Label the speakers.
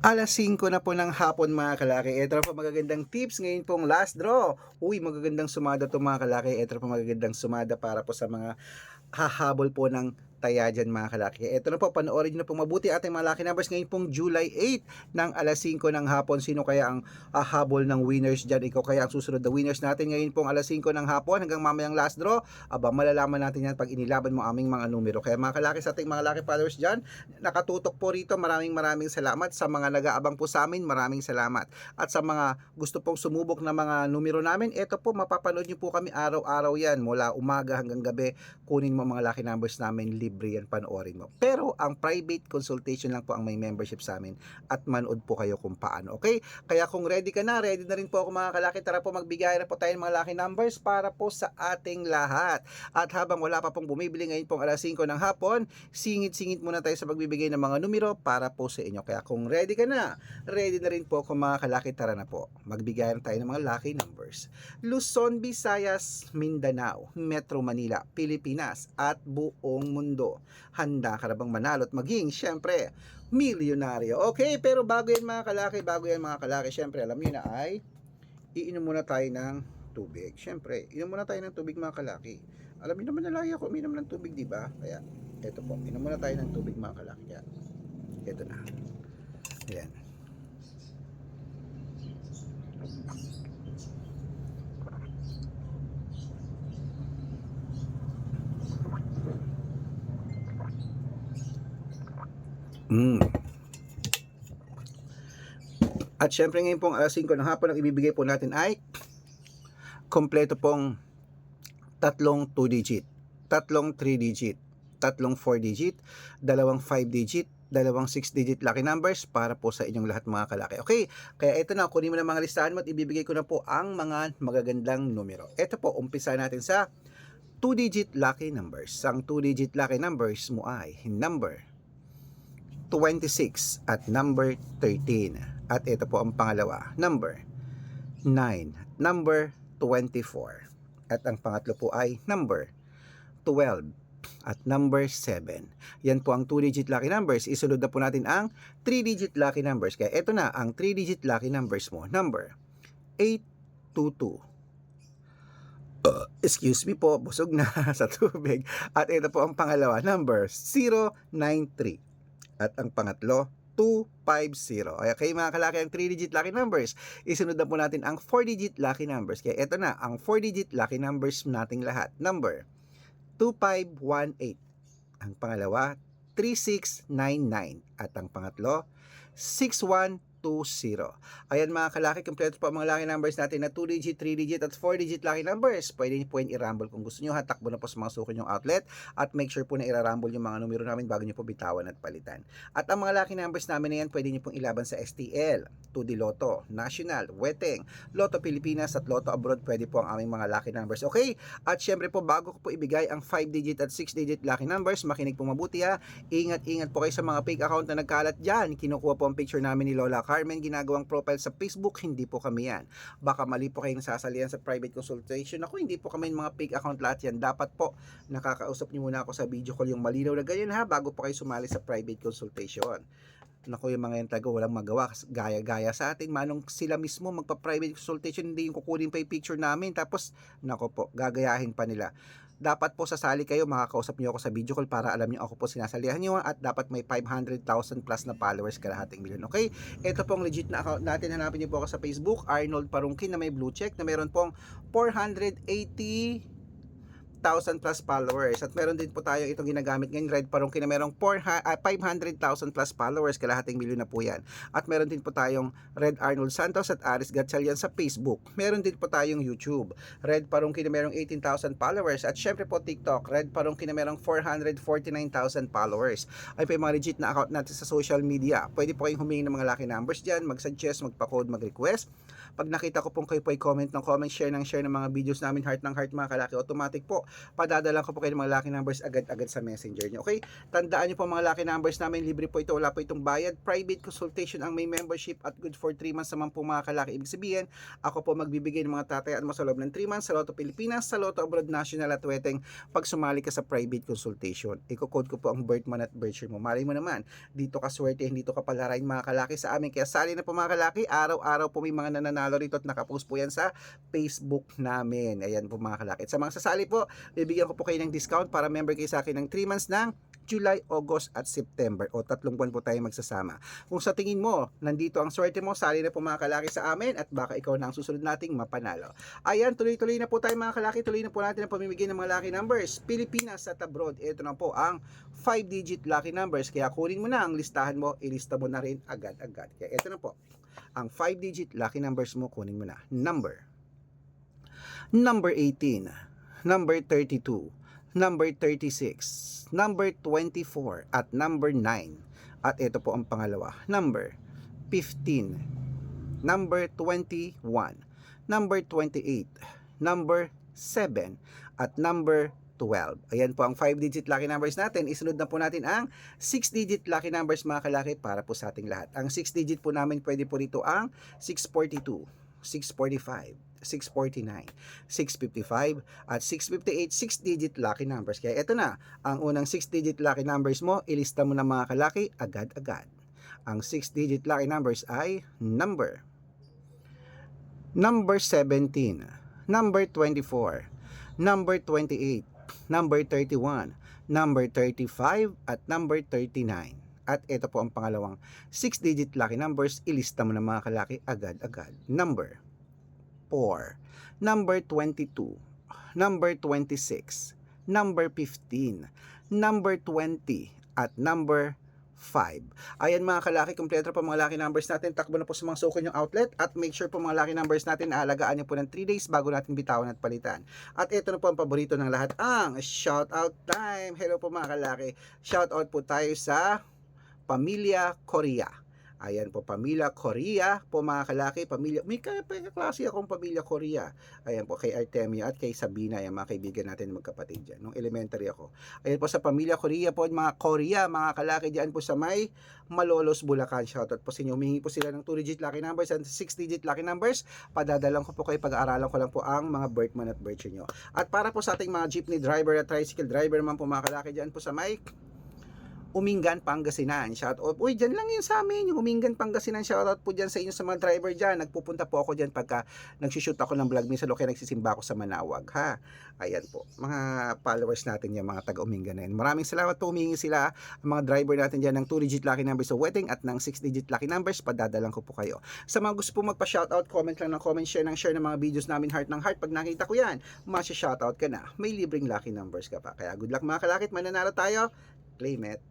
Speaker 1: 5:00 na po ng hapon mga kalaki. Ito na po magagandang tips ngayon pong last draw. Uy, magagandang sumada to mga kalaki. Ito na po magagandang sumada para po sa mga hahabol po ng taya dyan mga kalaki. Ito na po, panoorin nyo na po mabuti ating mga lucky numbers ngayon pong July 8 ng 5:00 ng hapon. Sino kaya ang hahabol ng winners dyan? Ikaw kaya ang susunod na winners natin ngayon pong 5:00 ng hapon hanggang mamayang last draw? Aba, malalaman natin yan pag inilaban mo aming mga numero. Kaya mga kalaki, sa ating mga lucky followers dyan, nakatutok po rito, maraming salamat. Sa mga nag-aabang po sa amin, maraming salamat. At sa mga gusto pong sumubok ng mga numero namin, ito po, mapapanood nyo po kami araw-araw yan, mula umaga hanggang gabi. Kunin mo mga lucky numbers namin, libre yan, panoorin mo. Pero ang private consultation lang po ang may membership sa amin at manood po kayo kung paano. Okay? Kaya kung ready ka na, ready na rin po ako mga kalaki. Tara po, magbigay na po tayo ng mga lucky numbers para po sa ating lahat. At habang wala pa pong bumibili ngayon pong 5:00 ng hapon, singit-singit muna tayo sa pagbibigay ng mga numero para po sa inyo. Kaya kung ready ka na, ready na rin po ako mga kalaki. Tara na po, magbigay na tayo ng mga lucky numbers. Luzon, Visayas, Mindanao, Metro Manila, Pilipinas at buong mundo. Handa ka na bang manalo at maging, syempre, milyonaryo? Okay, pero bago yan mga kalaki, syempre alam niyo na ay iinom muna tayo ng tubig. Syempre, inom muna tayo ng tubig mga kalaki. Alam niyo naman na lagi ako uminom ng tubig, di ba? Kaya, eto po, inom muna tayo ng tubig mga kalaki. Kaya, eto na. Ayan. At syempre ngayon pong 5:00 ng hapon, ang ibibigay po natin ay kompleto pong tatlong 2 digit, tatlong 3 digit, tatlong 4 digit, dalawang 5 digit, dalawang 6 digit lucky numbers para po sa inyong lahat mga kalaki. Okay, kaya ito na, kunin mo na mga listahan mo at ibibigay ko na po ang mga magagandang numero. Ito po, umpisa natin sa 2 digit lucky numbers. Ang 2 digit lucky numbers mo ay number 26 at number 13. At ito po ang pangalawa, number 9, number 24. At ang pangatlo po ay number 12 at number 7. Yan po ang 2-digit lucky numbers. Isunod na po natin ang 3-digit lucky numbers. Kaya ito na ang 3-digit lucky numbers mo. Number 822. Excuse me po, busog na sa tubig. At ito po ang pangalawa, number 093. At ang pangatlo, 250. Okay mga kalaki, ang 3-digit lucky numbers. Isunod na po natin ang 4-digit lucky numbers. Kaya ito na ang 4-digit lucky numbers nating lahat. Number 2518. Ang pangalawa, 3699. At ang pangatlo, 6120. Ayan mga kalaki, kompleto po ang mga lucky numbers natin na 2-digit, 3-digit at 4-digit lucky numbers. Pwede niyo po yung i-rumble kung gusto niyo. Takbo na po sa mga suki nyong outlet at make sure po na i-rumble yung mga numero namin bago niyo po bitawan at palitan. At ang mga lucky numbers namin na yan, pwede niyo pong ilaban sa STL, 2D Lotto, National, Weteng, Lotto Pilipinas at Lotto Abroad. Pwede po ang aming mga lucky numbers. Okay? At syempre po, bago ko po ibigay ang 5-digit at 6-digit lucky numbers, makinig po mabuti ha. Ingat-ingat po kayo sa mga fake account na nagkalat dyan. Kinukuha po ang picture namin ni Lola Carmen, ginagawang profile sa Facebook. Hindi po kami yan. Baka mali po kayong sasalihan sa private consultation. Ako, hindi po kami mga fake account lahat yan. Dapat po nakakausap niyo muna ako sa video call, yung malinaw na ganyan ha, bago po kayo sumali sa private consultation. Naku, yung mga yan talaga walang magawa, gaya-gaya sa atin. Manong sila mismo magpa-private consultation, hindi yung kukunin pa yung picture namin, tapos nako po, gagayahin pa nila. Dapat po sasali kayo, makakausap niyo ako sa video call para alam niyo ako po sinasalihan niyo, at dapat may 500,000 plus na followers, kalahating milyon. Okay? Ito pong legit na account natin. Hanapin niyo po ako sa Facebook, Arnold Parungkin, na may blue check, na meron pong 480,000 plus followers. At meron din po tayo itong ginagamit ngayon, Red Parungkin, na merong 500,000 plus followers, kalahating milyon na po yan. At meron din po tayong Red Arnold Santos at Aris Gatchalian sa Facebook. Meron din po tayong YouTube, Red Parungkin, na merong 18,000 followers. At syempre po TikTok, Red Parungkin, na merong 449,000 followers. Ay po yung mga legit na account natin sa social media. Pwede po kayong humingi ng mga lucky numbers dyan, mag-suggest, magpa-code, mag-request. Pag nakita ko pong kayo po ay comment ng comment, share ng mga videos namin, heart ng heart mga kalaki, automatic po, padadala ko po kayo ng mga lucky numbers agad-agad sa messenger nyo. Okay? Tandaan nyo po mga lucky numbers namin, libre po ito, wala po itong bayad. Private consultation ang may membership at good for 3 months naman po mga kalaki. Ibig sabihin, ako po magbibigay ng mga tatayaan mo sa loob ng 3 months sa Lotto Pilipinas, sa Lotto Abroad National at Weteng pag sumali ka sa private consultation. Iko-code ko po ang birth month at birth year mo. Malay mo naman, dito ka swerte, dito ka palarain mga kalaki sa amin. Kaya sali na po mga kalaki, araw-araw po may mga nananalo rito at nakapost po yan sa Facebook namin. Ayan po mga kalaki. At sa mga sasali po, bibigyan ko po kayo ng discount para member kayo sa akin ng 3 months ng July, August at September o 3 buwan po tayo magsasama. Kung sa tingin mo, nandito ang swerte mo, sali na po mga kalaki sa amin at baka ikaw na ang susunod nating mapanalo. Ayan, tuloy-tuloy na po tayo mga kalaki, tuloy na po natin ang pamimigay ng mga lucky numbers. Pilipinas at abroad, ito na po ang 5-digit lucky numbers. Kaya kunin mo na ang listahan mo, ilista mo na rin agad-agad. Kaya ito na po, ang 5-digit lucky numbers mo, kunin mo na. Number 18, number 32, number 36, number 24, at number 9. At ito po ang pangalawa, number 15, number 21, number 28, number 7, at number 12. Ayan po ang 5-digit lucky numbers natin. Isunod na po natin ang 6-digit lucky numbers mga kalaki para po sa ating lahat. Ang 6-digit po namin pwede po rito ang 642, 645, 649, 655, at 658, 6-digit lucky numbers. Kaya ito na, ang unang 6-digit lucky numbers mo, ilista mo na mga kalaki agad-agad. Ang 6-digit lucky numbers ay number 17, number 24, number 28, number 31, number 35, at number 39. At ito po ang pangalawang 6-digit lucky numbers, ilista mo na mga kalaki agad-agad. Number 4, number 22, number 26, number 15, number 20, at number 5. Ayan mga kalaki, kompleto po mga lucky numbers natin. Takbo na po sa mga suko yung outlet at make sure po mga lucky numbers natin na alagaan nyo po ng 3 days bago natin bitawan at palitan. At ito na po ang paborito ng lahat, ang shoutout time. Hello po mga kalaki, shoutout po tayo sa Pamilya Korea. Ayan po, Pamilya Korea po mga kalaki, may klase akong Pamilya Korea. Ayan po, kay Artemio at kay Sabina, yung mga kaibigan natin magkapatid dyan, nung elementary ako. Ayan po sa Pamilya Korea po, mga Korea, mga kalaki dyan po sa may Malolos, Bulacan. Shoutout po sa inyo. Humingi po sila ng 2-digit lucky numbers and 6-digit lucky numbers. Padadalang ko po kayo, pag-aaralan ko lang po ang mga birth month at birth year nyo. At para po sa ating mga jeepney driver at tricycle driver naman po mga kalaki dyan po sa may Umingan, Pangasinan. Shoutout. Uy, dyan lang yun sa amin. Yung Umingan, Pangasinan. Shoutout po dyan sa inyo sa mga driver dyan. Nagpupunta po ako dyan pagka nagsushoot ako ng vlog. Minsan kaya nagsisimba ako sa Manawag. Ha? Ayan po. Mga followers natin yan, mga taga-Umingan na yan. Maraming salamat po. Humingi sila ang mga driver natin dyan ng 2-digit lucky numbers sa wedding at ng 6-digit lucky numbers. Padadalang ko po kayo. Sa mga gusto po magpa-shoutout, comment lang ng comment, share ng mga videos namin, heart ng heart. Pag nakita ko yan, masya-shoutout ka na. May libreng lucky numbers ka pa. Kaya good luck mga kalakit. Mananalo tayo. Claim it.